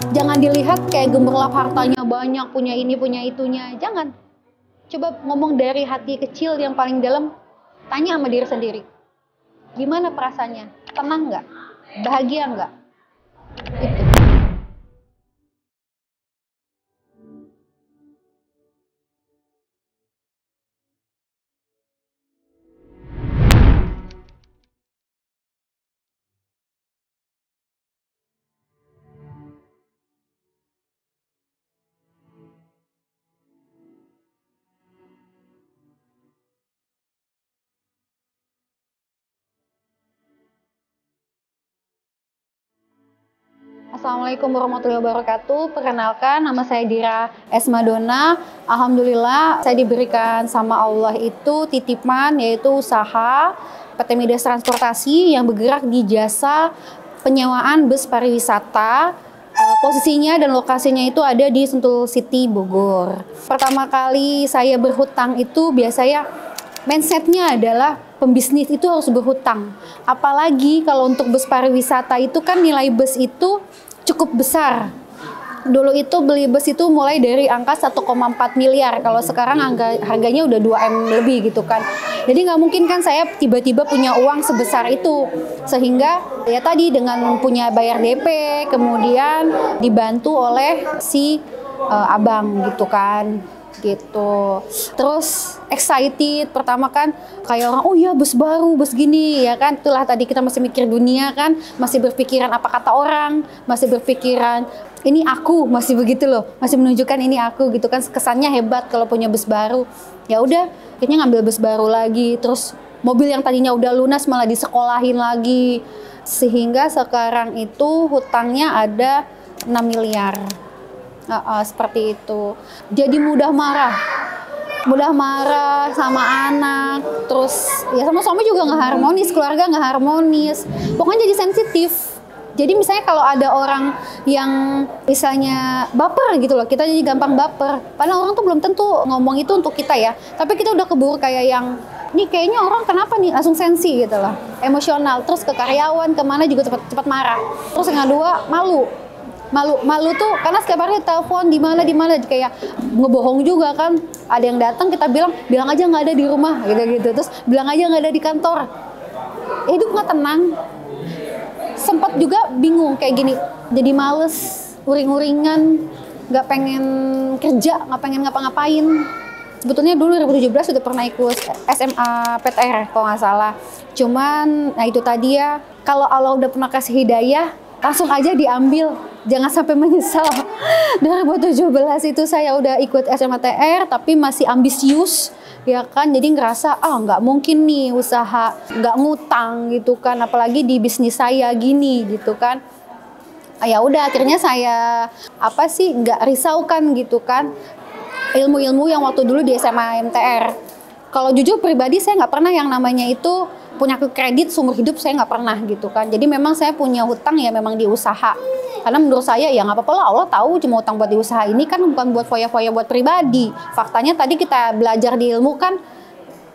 Jangan dilihat kayak gemerlap hartanya banyak, punya ini, punya itunya. Jangan. Coba ngomong dari hati kecil yang paling dalam, tanya sama diri sendiri. Gimana perasaannya? Tenang nggak? Bahagia nggak? Itu. Assalamualaikum warahmatullahi wabarakatuh. Perkenalkan, nama saya Dira Esmadona. Alhamdulillah, saya diberikan sama Allah itu titipan, yaitu usaha PT Midas Transportasi yang bergerak di jasa penyewaan bus pariwisata. Posisinya dan lokasinya itu ada di Sentul City, Bogor. Pertama kali saya berhutang itu biasanya mindsetnya adalah pembisnis itu harus berhutang. Apalagi kalau untuk bus pariwisata itu kan nilai bus itu cukup besar. Dulu itu beli bus itu mulai dari angka 1,4 miliar. Kalau sekarang harganya udah 2M lebih gitu kan. Jadi nggak mungkin kan saya tiba-tiba punya uang sebesar itu. Sehingga ya tadi dengan punya bayar DP, kemudian dibantu oleh si abang gitu kan. Gitu. Terus excited pertama kan kayak orang, oh ya bus baru, bus gini ya kan. Itulah tadi kita masih mikir dunia kan, masih berpikiran apa kata orang, masih berpikiran ini aku, masih begitu loh, masih menunjukkan ini aku gitu kan, kesannya hebat kalau punya bus baru. Ya udah, akhirnya ngambil bus baru lagi, terus mobil yang tadinya udah lunas malah disekolahin lagi, sehingga sekarang itu hutangnya ada 6 miliar. Seperti itu. Jadi mudah marah sama anak, terus ya sama suami juga nggak harmonis, keluarga nggak harmonis, pokoknya jadi sensitif. Jadi misalnya kalau ada orang yang misalnya baper gitu loh, kita jadi gampang baper. Padahal orang tuh belum tentu ngomong itu untuk kita ya, tapi kita udah keburu kayak yang nih kayaknya orang kenapa nih, langsung sensi gitu loh, emosional. Terus ke karyawan kemana juga cepat marah. Terus yang kedua malu tuh karena setiap hari telepon di mana kayak ngebohong juga kan, ada yang datang kita bilang aja nggak ada di rumah gitu, terus bilang aja nggak ada di kantor. Hidup nggak tenang. Sempat juga bingung kayak gini, jadi males, uring-uringan, nggak pengen kerja, nggak pengen ngapa-ngapain. Sebetulnya dulu 2017 sudah pernah ikut SMA PTR kalau nggak salah, cuman nah itu tadi ya, kalau Allah udah pernah kasih hidayah langsung aja diambil, jangan sampai menyesal. 2017 itu saya udah ikut SMATR tapi masih ambisius ya kan, jadi ngerasa nggak mungkin nih usaha nggak ngutang gitu kan, apalagi di bisnis saya gini gitu kan. Ya udah akhirnya saya nggak risaukan gitu kan ilmu-ilmu yang waktu dulu di SMA MTR. Kalau jujur pribadi saya nggak pernah yang namanya itu punya kredit seumur hidup, saya nggak pernah gitu kan. Jadi memang saya punya hutang ya memang di usaha. Karena menurut saya ya nggak apa-apa lah, Allah tahu cuma hutang buat di usaha ini kan bukan buat foya-foya buat pribadi. Faktanya tadi kita belajar di ilmu kan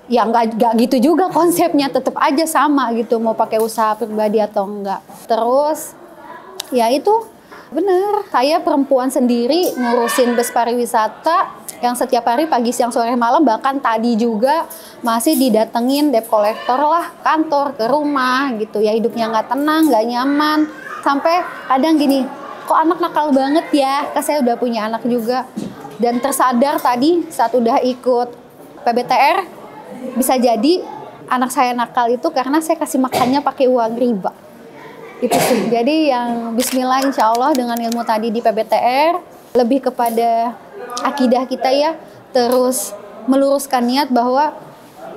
ya nggak gitu juga konsepnya, tetap aja sama gitu mau pakai usaha pribadi atau enggak. Terus ya itu bener, saya perempuan sendiri ngurusin bus pariwisata yang setiap hari pagi, siang, sore, malam, bahkan tadi juga masih didatengin debt collector lah, kantor, ke rumah gitu ya. Hidupnya nggak tenang, nggak nyaman, sampai kadang gini, kok anak nakal banget ya, kan saya udah punya anak juga. Dan tersadar tadi saat udah ikut PBTR, bisa jadi anak saya nakal itu karena saya kasih makannya pakai uang riba. Itu sih. Jadi yang bismillah insya Allah dengan ilmu tadi di PBTR, lebih kepada akidah kita ya, terus meluruskan niat bahwa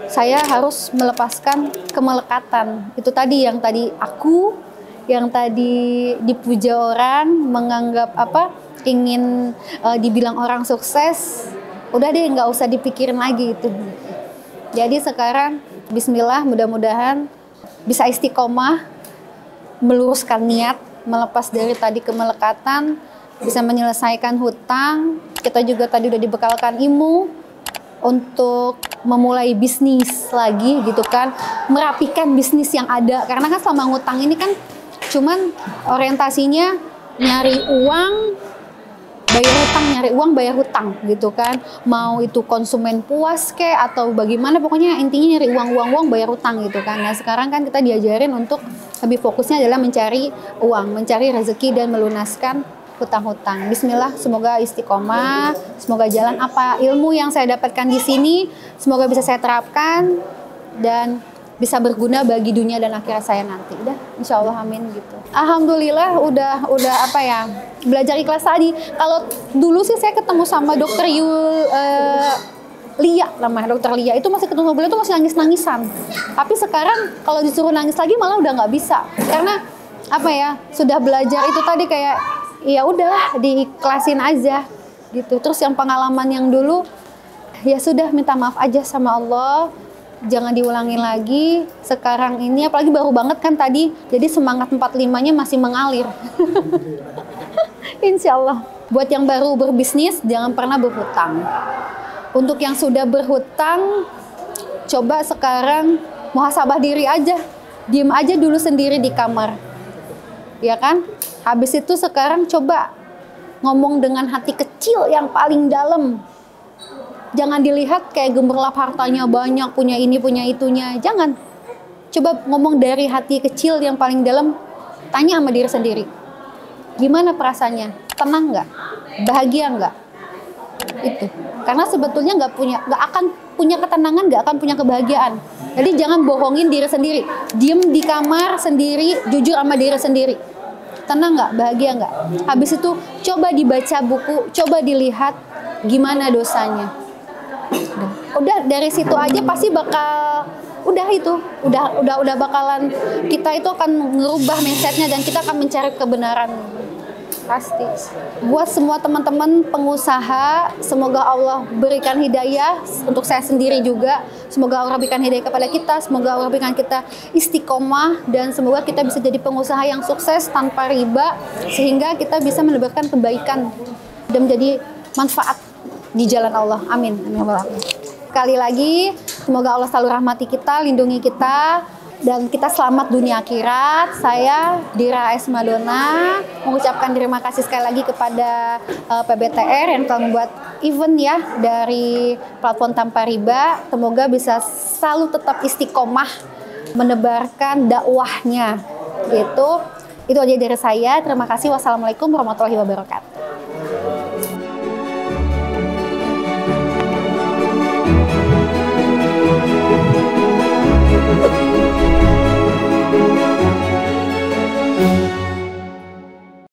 saya harus melepaskan kemelekatan. Itu tadi yang tadi aku, yang tadi dipuja orang, menganggap ingin dibilang orang sukses, udah deh nggak usah dipikirin lagi itu. Jadi sekarang bismillah mudah-mudahan bisa istiqomah, meluruskan niat, melepas dari tadi kemelekatan, bisa menyelesaikan hutang. Kita juga tadi udah dibekalkan ilmu untuk memulai bisnis lagi gitu kan, merapikan bisnis yang ada. Karena kan selama ngutang ini kan cuman orientasinya nyari uang, bayar hutang, nyari uang, bayar hutang gitu kan. Mau itu konsumen puas kek atau bagaimana, pokoknya intinya nyari uang, bayar hutang gitu kan. Nah sekarang kan kita diajarin untuk lebih fokusnya adalah mencari uang, mencari rezeki dan melunaskan hutang-hutang. Bismillah, semoga istiqomah, semoga jalan apa ilmu yang saya dapatkan di sini, semoga bisa saya terapkan dan bisa berguna bagi dunia dan akhirat saya nanti. Udah, insya Allah, amin gitu. Alhamdulillah udah apa ya, belajar ikhlas tadi. Kalau dulu sih saya ketemu sama dokter Lia, namanya dokter Lia, itu masih ketemu beliau itu masih nangis-nangisan. Tapi sekarang kalau disuruh nangis lagi malah udah nggak bisa. Karena apa ya, sudah belajar itu tadi kayak ya udah diikhlasin aja gitu. Terus yang pengalaman yang dulu ya sudah minta maaf aja sama Allah. Jangan diulangin lagi. Sekarang ini apalagi baru banget kan tadi, jadi semangat 45-nya masih mengalir. Insya Allah. Buat yang baru berbisnis, jangan pernah berhutang. Untuk yang sudah berhutang, coba sekarang muhasabah diri aja. Diem aja dulu sendiri di kamar. Ya kan? Habis itu sekarang coba ngomong dengan hati kecil yang paling dalam. Jangan dilihat kayak gemerlap hartanya banyak, punya ini, punya itunya. Jangan. Coba ngomong dari hati kecil yang paling dalam. Tanya sama diri sendiri. Gimana perasaannya? Tenang nggak? Bahagia nggak? Itu. Karena sebetulnya nggak akan punya ketenangan, nggak akan punya kebahagiaan. Jadi jangan bohongin diri sendiri. Diem di kamar sendiri, jujur sama diri sendiri. Tenang nggak? Bahagia nggak? Habis itu coba dibaca buku, coba dilihat gimana dosanya. Udah dari situ aja pasti bakal udah bakalan kita itu akan ngerubah mindsetnya dan kita akan mencari kebenaran pasti. Buat semua teman-teman pengusaha, semoga Allah berikan hidayah untuk saya sendiri juga. Semoga Allah berikan hidayah kepada kita, semoga Allah berikan kita istiqomah dan semoga kita bisa jadi pengusaha yang sukses tanpa riba sehingga kita bisa menebarkan kebaikan dan menjadi manfaat di jalan Allah. Amin. Sekali lagi, semoga Allah selalu rahmati kita, lindungi kita, dan kita selamat dunia akhirat. Saya Dira S. Madonna mengucapkan terima kasih sekali lagi kepada PBTR yang telah membuat event ya dari platform tanpa riba. Semoga bisa selalu tetap istiqomah menebarkan dakwahnya. Gitu. Itu aja dari saya. Terima kasih. Wassalamualaikum warahmatullahi wabarakatuh.